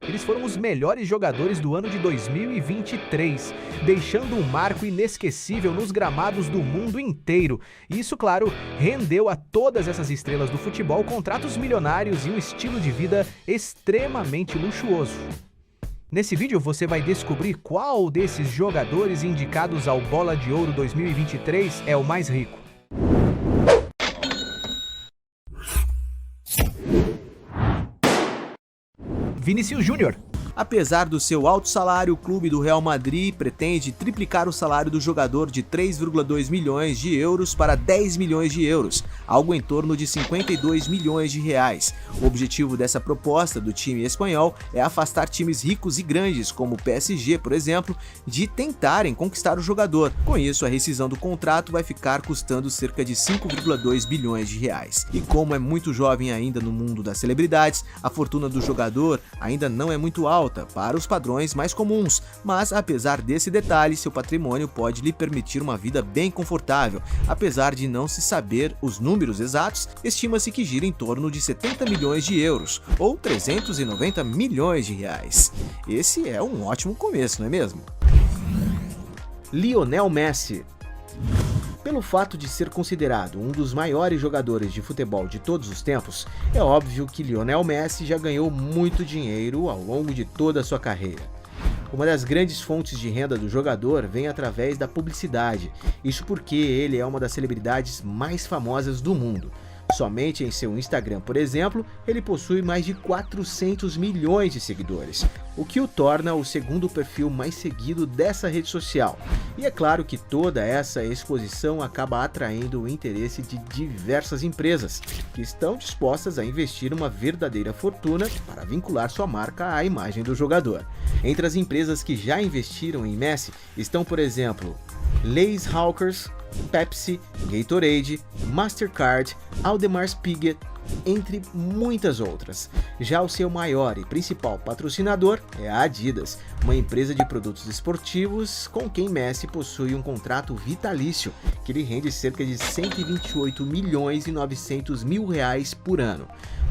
Eles foram os melhores jogadores do ano de 2023, deixando um marco inesquecível nos gramados do mundo inteiro. E isso, claro, rendeu a todas essas estrelas do futebol contratos milionários e um estilo de vida extremamente luxuoso. Nesse vídeo você vai descobrir qual desses jogadores indicados ao Bola de Ouro 2023 é o mais rico. Vinícius Júnior. Apesar do seu alto salário, o clube do Real Madrid pretende triplicar o salário do jogador de 3,2 milhões de euros para 10 milhões de euros, algo em torno de 52 milhões de reais. O objetivo dessa proposta do time espanhol é afastar times ricos e grandes, como o PSG, por exemplo, de tentarem conquistar o jogador. Com isso, a rescisão do contrato vai ficar custando cerca de 5,2 bilhões de reais. E como é muito jovem ainda no mundo das celebridades, a fortuna do jogador ainda não é muito alta para os padrões mais comuns, mas apesar desse detalhe, seu patrimônio pode lhe permitir uma vida bem confortável. Apesar de não se saber os números exatos, estima-se que gira em torno de 70 milhões de euros, ou 390 milhões de reais. Esse é um ótimo começo, não é mesmo? Lionel Messi. Pelo fato de ser considerado um dos maiores jogadores de futebol de todos os tempos, é óbvio que Lionel Messi já ganhou muito dinheiro ao longo de toda a sua carreira. Uma das grandes fontes de renda do jogador vem através da publicidade, isso porque ele é uma das celebridades mais famosas do mundo. Somente em seu Instagram, por exemplo, ele possui mais de 400 milhões de seguidores, o que o torna o segundo perfil mais seguido dessa rede social. E é claro que toda essa exposição acaba atraindo o interesse de diversas empresas, que estão dispostas a investir uma verdadeira fortuna para vincular sua marca à imagem do jogador. Entre as empresas que já investiram em Messi estão, por exemplo, Lays Hawkers, Pepsi, Gatorade, Mastercard, Aldemar Piguet, entre muitas outras. Já o seu maior e principal patrocinador é a Adidas, uma empresa de produtos esportivos com quem Messi possui um contrato vitalício que lhe rende cerca de 128 milhões e 900 mil reais por ano.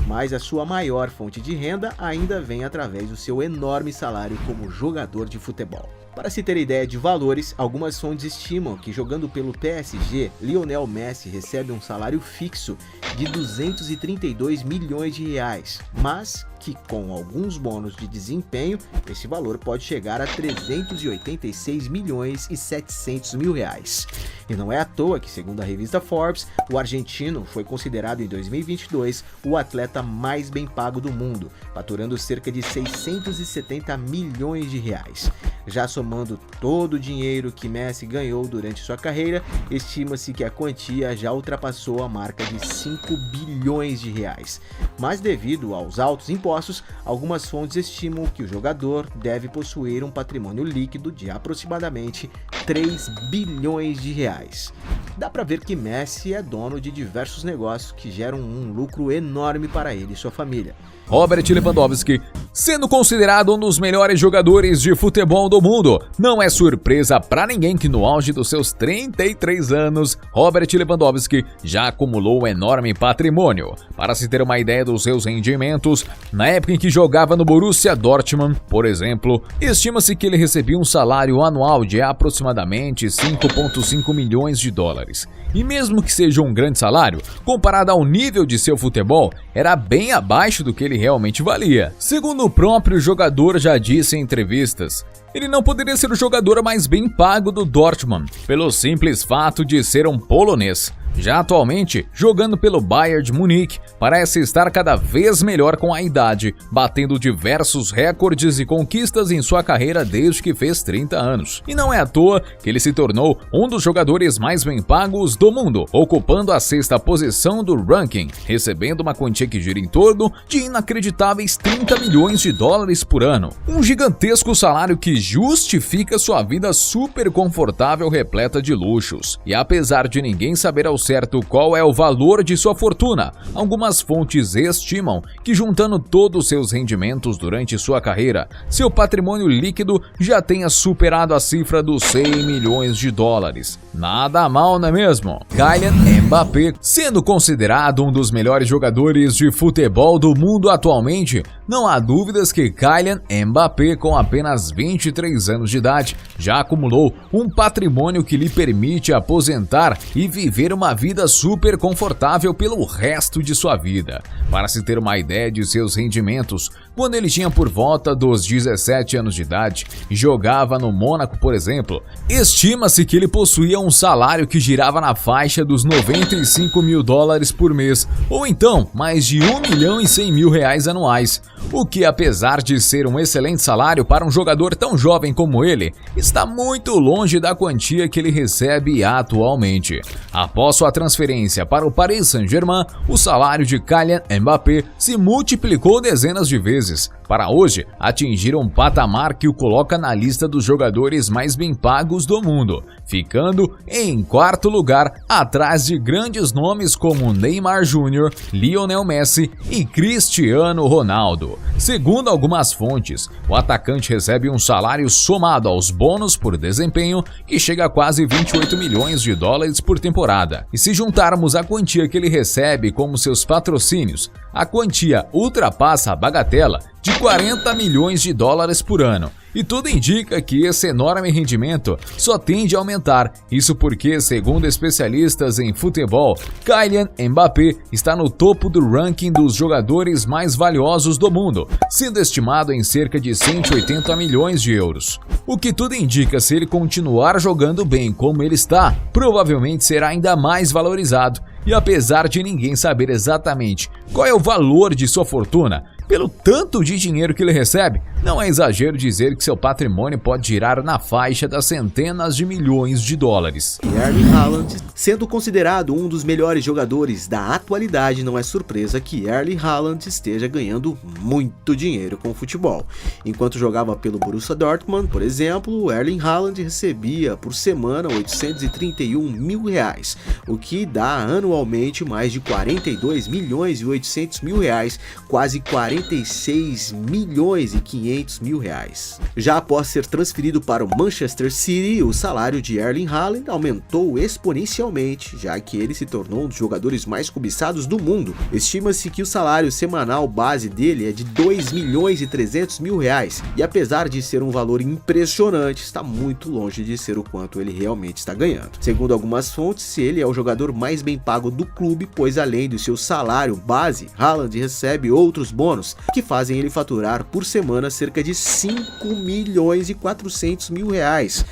Mas a sua maior fonte de renda ainda vem através do seu enorme salário como jogador de futebol. Para se ter ideia de valores, algumas fontes estimam que jogando pelo PSG, Lionel Messi recebe um salário fixo de 232 milhões de reais, mas que com alguns bônus de desempenho, esse valor pode chegar a 386 milhões e 700 mil reais. E não é à toa que, segundo a revista Forbes, o argentino foi considerado em 2022 o atleta mais bem pago do mundo, faturando cerca de 670 milhões de reais. Já somando todo o dinheiro que Messi ganhou durante sua carreira, estima-se que a quantia já ultrapassou a marca de 5 bilhões de reais. Mas devido aos altos impostos, algumas fontes estimam que o jogador deve possuir um patrimônio líquido de aproximadamente 3 bilhões de reais. Dá para ver que Messi é dono de diversos negócios que geram um lucro enorme para ele e sua família. Robert Lewandowski, sendo considerado um dos melhores jogadores de futebol do mundo, não é surpresa para ninguém que no auge dos seus 33 anos, Robert Lewandowski já acumulou um enorme patrimônio. Para se ter uma ideia dos seus rendimentos, na época em que jogava no Borussia Dortmund, por exemplo, estima-se que ele recebia um salário anual de aproximadamente 5,5 milhões de dólares. E mesmo que seja um grande salário, comparado ao nível de seu futebol, era bem abaixo do que ele realmente valia. Segundo o próprio jogador já disse em entrevistas, ele não poderia ser o jogador mais bem pago do Dortmund, pelo simples fato de ser um polonês. Já atualmente, jogando pelo Bayern de Munique, parece estar cada vez melhor com a idade, batendo diversos recordes e conquistas em sua carreira desde que fez 30 anos. E não é à toa que ele se tornou um dos jogadores mais bem pagos do mundo, ocupando a 6ª posição do ranking, recebendo uma quantia que gira em torno de inacreditáveis 30 milhões de dólares por ano. Um gigantesco salário que justifica sua vida super confortável repleta de luxos. E apesar de ninguém saber ao certo qual é o valor de sua fortuna. Algumas fontes estimam que, juntando todos os seus rendimentos durante sua carreira, seu patrimônio líquido já tenha superado a cifra dos 100 milhões de dólares. Nada mal, não é mesmo? Kylian Mbappé, sendo considerado um dos melhores jogadores de futebol do mundo atualmente, não há dúvidas que Kylian Mbappé, com apenas 23 anos de idade, já acumulou um patrimônio que lhe permite aposentar e viver uma vida super confortável pelo resto de sua vida. Para se ter uma ideia de seus rendimentos, quando ele tinha por volta dos 17 anos de idade e jogava no Mônaco, por exemplo, estima-se que ele possuía um salário que girava na faixa dos 95 mil dólares por mês, ou então mais de 1.100.000 reais anuais, o que, apesar de ser um excelente salário para um jogador tão jovem como ele, está muito longe da quantia que ele recebe atualmente. Após sua transferência para o Paris Saint-Germain, o salário de Kylian Mbappé se multiplicou dezenas de vezes, para hoje atingir um patamar que o coloca na lista dos jogadores mais bem pagos do mundo, ficando em quarto lugar atrás de grandes nomes como Neymar Jr., Lionel Messi e Cristiano Ronaldo. Segundo algumas fontes, o atacante recebe um salário somado aos bônus por desempenho que chega a quase 28 milhões de dólares por temporada. E se juntarmos a quantia que ele recebe como seus patrocínios, a quantia ultrapassa a bagatela de 40 milhões de dólares por ano. E tudo indica que esse enorme rendimento só tende a aumentar. Isso porque, segundo especialistas em futebol, Kylian Mbappé está no topo do ranking dos jogadores mais valiosos do mundo, sendo estimado em cerca de 180 milhões de euros. O que tudo indica, se ele continuar jogando bem como ele está, provavelmente será ainda mais valorizado. E apesar de ninguém saber exatamente qual é o valor de sua fortuna, pelo tanto de dinheiro que ele recebe, não é exagero dizer que seu patrimônio pode girar na faixa das centenas de milhões de dólares. Erling Haaland, sendo considerado um dos melhores jogadores da atualidade, não é surpresa que Erling Haaland esteja ganhando muito dinheiro com o futebol. Enquanto jogava pelo Borussia Dortmund, por exemplo, Erling Haaland recebia por semana 831 mil reais, o que dá anualmente mais de 42 milhões e 800 mil reais, quase 46 milhões e 500 mil reais. Já após ser transferido para o Manchester City, o salário de Erling Haaland aumentou exponencialmente, já que ele se tornou um dos jogadores mais cobiçados do mundo. Estima-se que o salário semanal base dele é de 2 milhões e 300 mil reais, e apesar de ser um valor impressionante, está muito longe de ser o quanto ele realmente está ganhando. Segundo algumas fontes, ele é o jogador mais bem pago do clube, pois além do seu salário base, Haaland recebe outros bônus que fazem ele faturar por semana cerca de 5 milhões e 400 mil reais,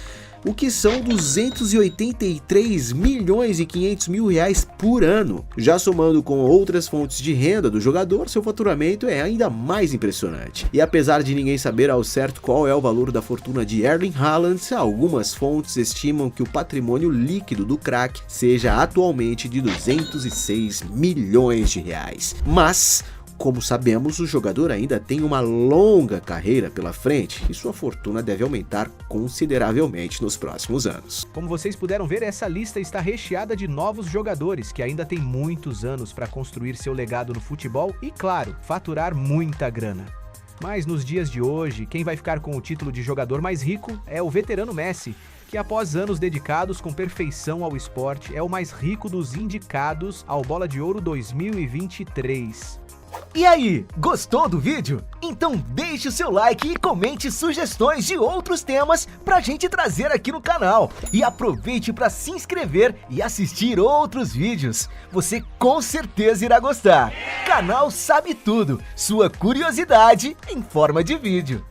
o que são 283 milhões e 500 mil reais por ano. Já somando com outras fontes de renda do jogador, seu faturamento é ainda mais impressionante. E apesar de ninguém saber ao certo qual é o valor da fortuna de Erling Haaland, algumas fontes estimam que o patrimônio líquido do craque seja atualmente de 206 milhões de reais. Mas, como sabemos, o jogador ainda tem uma longa carreira pela frente e sua fortuna deve aumentar consideravelmente nos próximos anos. Como vocês puderam ver, essa lista está recheada de novos jogadores que ainda têm muitos anos para construir seu legado no futebol e, claro, faturar muita grana. Mas nos dias de hoje, quem vai ficar com o título de jogador mais rico é o veterano Messi, que após anos dedicados com perfeição ao esporte, é o mais rico dos indicados ao Bola de Ouro 2023. E aí, gostou do vídeo? Então deixe o seu like e comente sugestões de outros temas pra gente trazer aqui no canal. E aproveite para se inscrever e assistir outros vídeos. Você com certeza irá gostar. Canal Sabe Tudo, sua curiosidade em forma de vídeo.